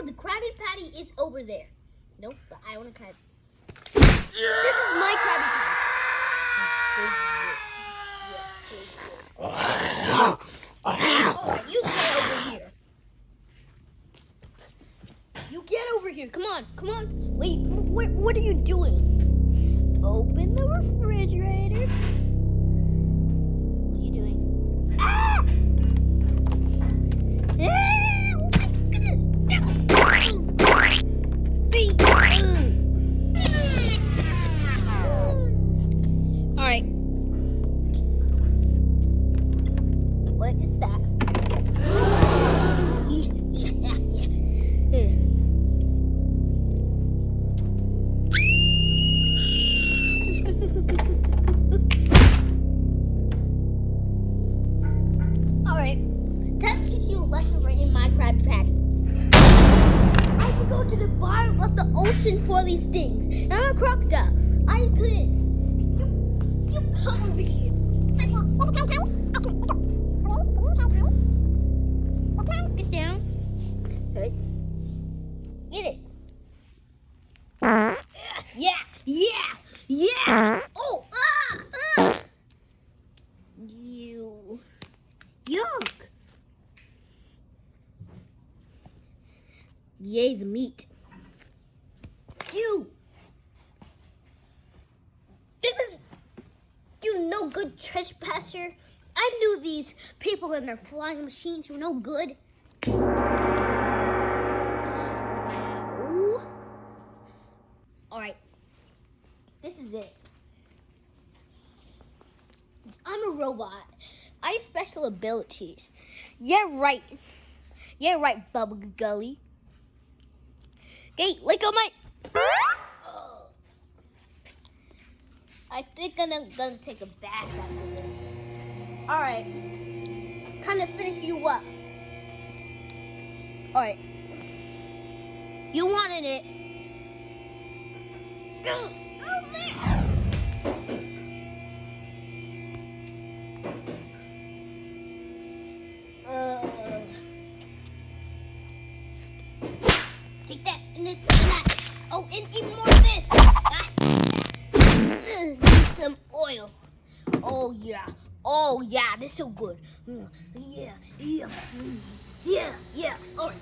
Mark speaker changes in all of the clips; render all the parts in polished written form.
Speaker 1: the Krabby Patty is over there. Nope, but I want a Krabby. This is my Krabby Patty. It's so good. Yes, so good. Alright, you get over here. You get over here. Come on, come on. Wait, what are you doing? Open the refrigerator. What are you doing? Ah! Ah! Oh my goodness! Alright. What is that? Alright. Time to teach you a lesson right in my Krabby Patty. I have to go to the bottom of the ocean for these things. And I'm a crocodile. I couldn't. You come over here. Get down. Right. Get it. Yeah. Oh, You. Yuck. Yay, the meat. You no good trespasser. I knew these people and their flying machines were no good. Ooh. Alright. This is it. I'm a robot. I have special abilities. Yeah, right. Bubba Gully. Okay, let go my... I think I'm gonna take a bath after this. Alright. Time to finish you up. Alright. You wanted it. Go! Oh, man! Take that and this and that. Oh, and even more of this. Need some oil. Oh yeah, this is so good. Yeah. All right.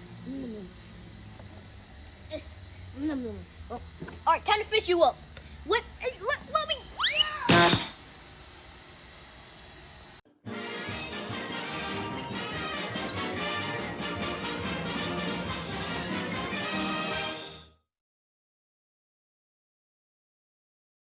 Speaker 1: All right, time to fish you up. What? Hey,